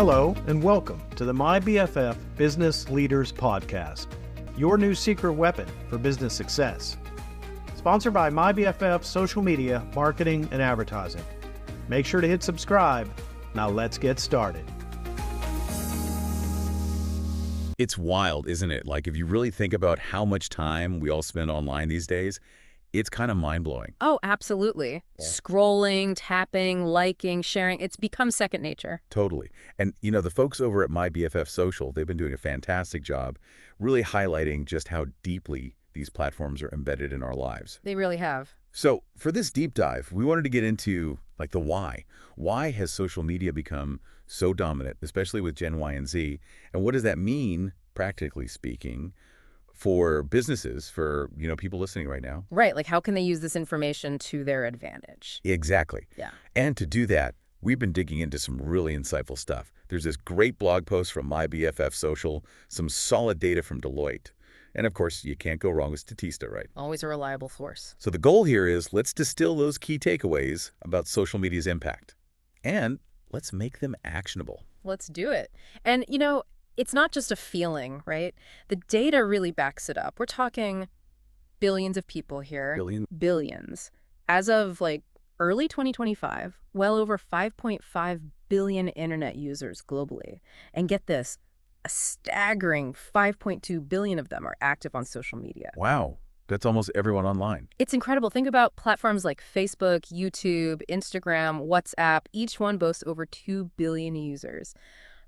Hello, and welcome to the MyBFF Business Leaders Podcast, your new secret weapon for business success. Sponsored by MyBFF Social Media, Marketing, and Advertising. Make sure to hit subscribe. Now let's get started. It's wild, isn't it? Like, if you really think about how much time we all spend online these days, it's kind of mind-blowing. Oh, absolutely. Yeah. Scrolling, tapping, liking, sharing, it's become second nature. Totally. And, you know, the folks over at MyBFF Social, they've been doing a fantastic job really highlighting just how deeply these platforms are embedded in our lives. They really have. So for this deep dive, we wanted to get into, like, the why. Why has social media become so dominant, especially with Gen Y and Z? And what does that mean, practically speaking, for businesses, for, you know, people listening right now? Right. Like, how can they use this information to their advantage? Exactly. Yeah. And to do that, we've been digging into some really insightful stuff. There's this great blog post from MyBFF Social, some solid data from Deloitte. And of course, you can't go wrong with Statista, right? Always a reliable source. So the goal here is, let's distill those key takeaways about social media's impact. And let's make them actionable. Let's do it. And, you know, it's not just a feeling, right? The data really backs it up. We're talking billions of people here. Billions. As of like early 2025, well over 5.5 billion internet users globally. And get this, a staggering 5.2 billion of them are active on social media. Wow. That's almost everyone online. It's incredible. Think about platforms like Facebook, YouTube, Instagram, WhatsApp. Each one boasts over 2 billion users.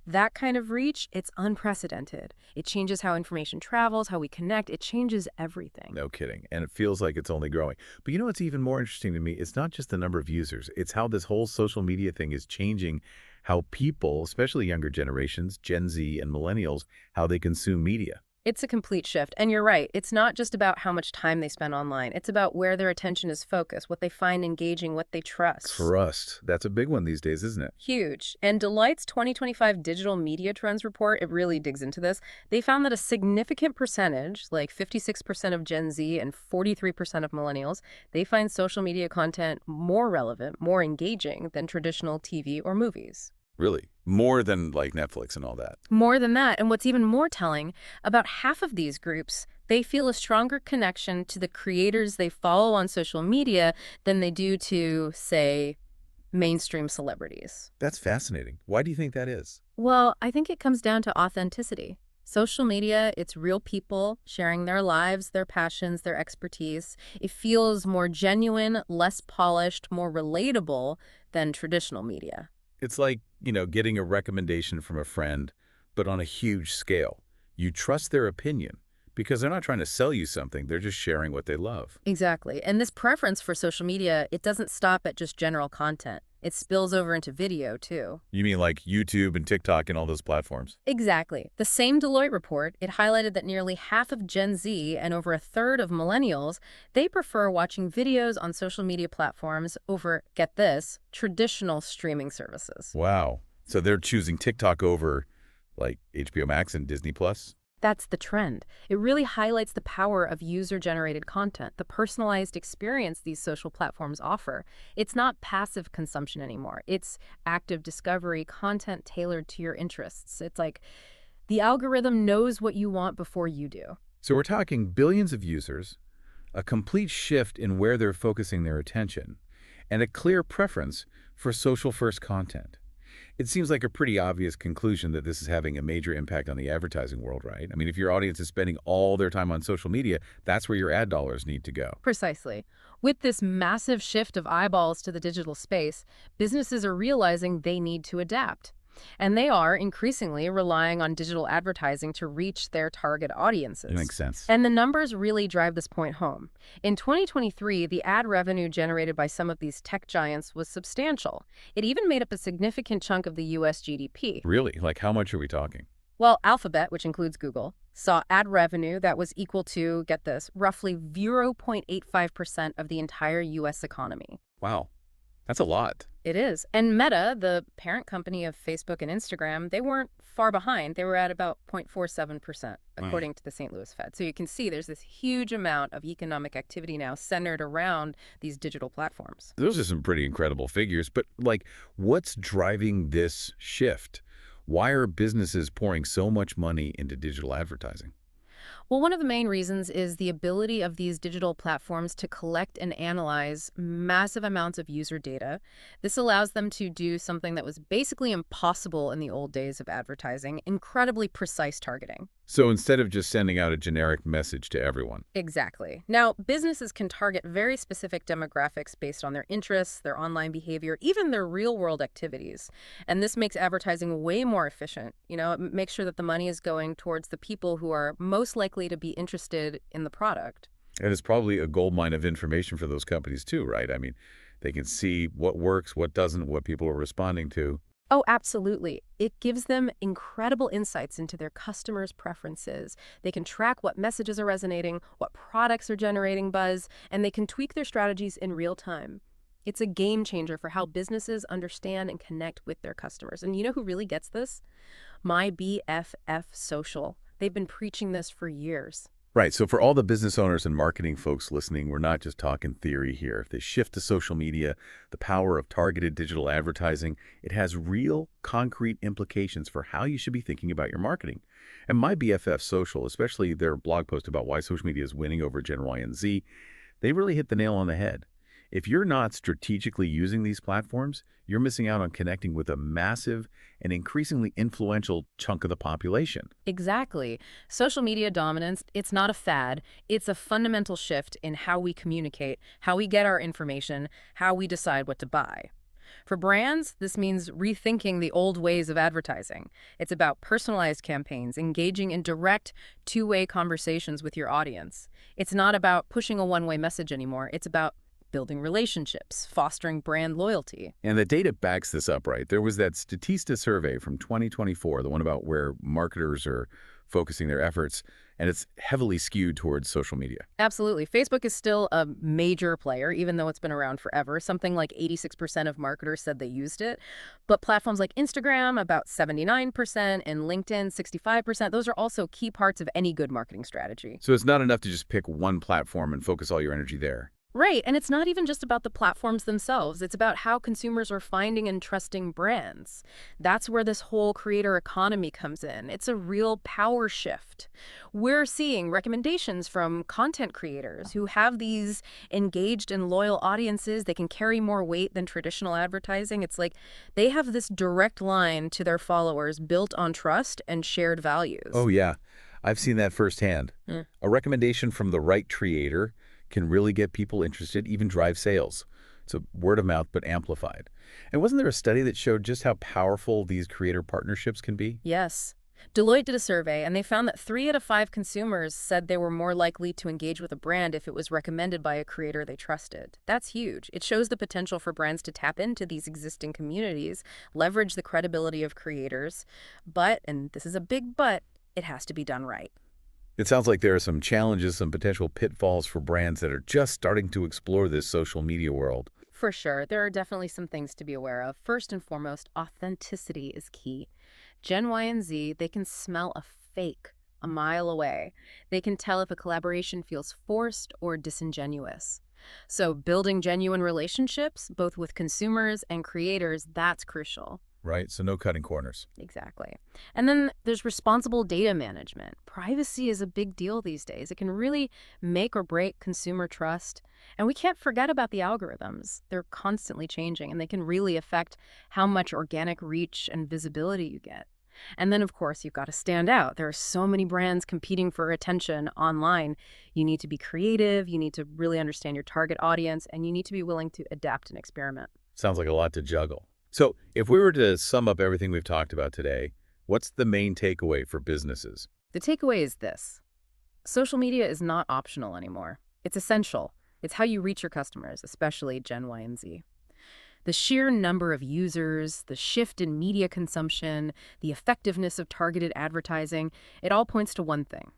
That kind of reach, it's unprecedented. It changes how information travels, how we connect. It changes everything. No kidding. And it feels like it's only growing. But you know what's even more interesting to me? It's not just the number of users. It's how this whole social media thing is changing how people, especially younger generations, Gen Z and millennials, how they consume media. It's a complete shift. And you're right. It's not just about how much time they spend online. It's about where their attention is focused, what they find engaging, what they trust. Trust. That's a big one these days, isn't it? Huge. And Deloitte's 2025 Digital Media Trends Report, it really digs into this. They found that a significant percentage, like 56% of Gen Z and 43% of millennials, they find social media content more relevant, more engaging than traditional TV or movies. Really? More than like Netflix and all that? More than that. And what's even more telling, about half of these groups, they feel a stronger connection to the creators they follow on social media than they do to, say, mainstream celebrities. That's fascinating. Why do you think that is? Well, I think it comes down to authenticity. Social media, it's real people sharing their lives, their passions, their expertise. It feels more genuine, less polished, more relatable than traditional media. It's like, you know, getting a recommendation from a friend, but on a huge scale. You trust their opinion because they're not trying to sell you something. They're just sharing what they love. Exactly. And this preference for social media, it doesn't stop at just general content. It spills over into video, too. You mean like YouTube and TikTok and all those platforms? Exactly. The same Deloitte report, it highlighted that nearly half of Gen Z and over a third of millennials, they prefer watching videos on social media platforms over, get this, traditional streaming services. Wow. So they're choosing TikTok over, like, HBO Max and Disney Plus? That's the trend. It really highlights the power of user-generated content, the personalized experience these social platforms offer. It's not passive consumption anymore. It's active discovery, content tailored to your interests. It's like the algorithm knows what you want before you do. So we're talking billions of users, a complete shift in where they're focusing their attention, and a clear preference for social-first content. It seems like a pretty obvious conclusion that this is having a major impact on the advertising world, right? I mean, if your audience is spending all their time on social media, that's where your ad dollars need to go. Precisely. With this massive shift of eyeballs to the digital space, businesses are realizing they need to adapt. And they are increasingly relying on digital advertising to reach their target audiences. It makes sense. And the numbers really drive this point home. In 2023, the ad revenue generated by some of these tech giants was substantial. It even made up a significant chunk of the U.S. GDP. Really? Like, how much are we talking? Well, Alphabet, which includes Google, saw ad revenue that was equal to, get this, roughly 0.85% of the entire U.S. economy. Wow. That's a lot. It is. And Meta, the parent company of Facebook and Instagram, they weren't far behind. They were at about 0.47%, according to the St. Louis Fed. So you can see there's this huge amount of economic activity now centered around these digital platforms. Those are some pretty incredible figures. But, like, what's driving this shift? Why are businesses pouring so much money into digital advertising? Well, one of the main reasons is the ability of these digital platforms to collect and analyze massive amounts of user data. This allows them to do something that was basically impossible in the old days of advertising, incredibly precise targeting. So instead of just sending out a generic message to everyone. Exactly. Now, businesses can target very specific demographics based on their interests, their online behavior, even their real-world activities. And this makes advertising way more efficient. It makes sure that the money is going towards the people who are most likely to be interested in the product. And it's probably a goldmine of information for those companies too, right? I mean, they can see what works, what doesn't, what people are responding to. Oh, absolutely. It gives them incredible insights into their customers' preferences. They can track what messages are resonating, what products are generating buzz, and they can tweak their strategies in real time. It's a game changer for how businesses understand and connect with their customers. And you know who really gets this? My BFF Social. They've been preaching this for years. Right. So for all the business owners and marketing folks listening, we're not just talking theory here. If they shift to social media, the power of targeted digital advertising, it has real, concrete implications for how you should be thinking about your marketing. And My BFF Social, especially their blog post about why social media is winning over Gen Y and Z, they really hit the nail on the head. If you're not strategically using these platforms, you're missing out on connecting with a massive and increasingly influential chunk of the population. Exactly. Social media dominance, it's not a fad. It's a fundamental shift in how we communicate, how we get our information, how we decide what to buy. For brands, this means rethinking the old ways of advertising. It's about personalized campaigns, engaging in direct, two-way conversations with your audience. It's not about pushing a one-way message anymore. It's about building relationships, fostering brand loyalty. And the data backs this up, right? There was that Statista survey from 2024, the one about where marketers are focusing their efforts, and it's heavily skewed towards social media. Absolutely. Facebook is still a major player, even though it's been around forever. Something like 86% of marketers said they used it. But platforms like Instagram, about 79%, and LinkedIn, 65%, those are also key parts of any good marketing strategy. So it's not enough to just pick one platform and focus all your energy there. Right, and it's not even just about the platforms themselves. It's about how consumers are finding and trusting brands. That's where this whole creator economy comes in. It's a real power shift. We're seeing recommendations from content creators who have these engaged and loyal audiences. They can carry more weight than traditional advertising. It's like they have this direct line to their followers built on trust and shared values. Oh, yeah. I've seen that firsthand. A recommendation from the right creator can really get people interested, even drive sales. It's a word of mouth, but amplified. And wasn't there a study that showed just how powerful these creator partnerships can be? Yes. Deloitte did a survey, and they found that 3 out of 5 consumers said they were more likely to engage with a brand if it was recommended by a creator they trusted. That's huge. It shows the potential for brands to tap into these existing communities, leverage the credibility of creators, but, and this is a big but, it has to be done right. It sounds like there are some challenges, some potential pitfalls for brands that are just starting to explore this social media world. For sure, there are definitely some things to be aware of. First and foremost, authenticity is key. Gen Y and Z, they can smell a fake a mile away. They can tell if a collaboration feels forced or disingenuous. So building genuine relationships, both with consumers and creators, that's crucial. Right, so no cutting corners. Exactly. And then there's responsible data management. Privacy is a big deal these days. It can really make or break consumer trust. And we can't forget about the algorithms. They're constantly changing, and they can really affect how much organic reach and visibility you get. And then, of course, you've got to stand out. There are so many brands competing for attention online. You need to be creative, you need to really understand your target audience, and you need to be willing to adapt and experiment. Sounds like a lot to juggle. So if we were to sum up everything we've talked about today, what's the main takeaway for businesses? The takeaway is this. Social media is not optional anymore. It's essential. It's how you reach your customers, especially Gen Y and Z. The sheer number of users, the shift in media consumption, the effectiveness of targeted advertising, it all points to one thing.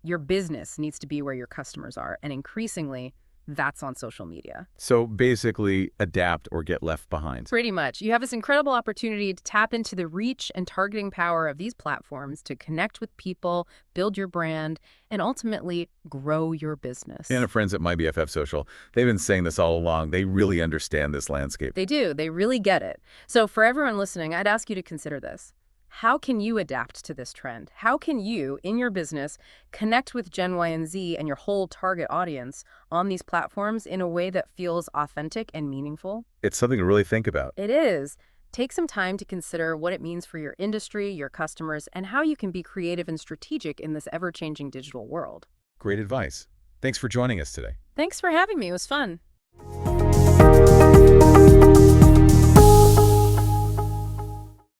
Your business needs to be where your customers are, and increasingly, That's on social media. So basically, adapt or get left behind. Pretty much. You have this incredible opportunity to tap into the reach and targeting power of these platforms to connect with people, build your brand, and ultimately grow your business. And our friends at MyBFF Social, they've been saying this all along. They really understand this landscape. They do. They really get it. So for everyone listening, I'd ask you to consider this. How can you adapt to this trend? How can you, in your business, connect with Gen Y and Z and your whole target audience on these platforms in a way that feels authentic and meaningful? It's something to really think about. It is. Take some time to consider what it means for your industry, your customers, and how you can be creative and strategic in this ever-changing digital world. Great advice. Thanks for joining us today. Thanks for having me. It was fun.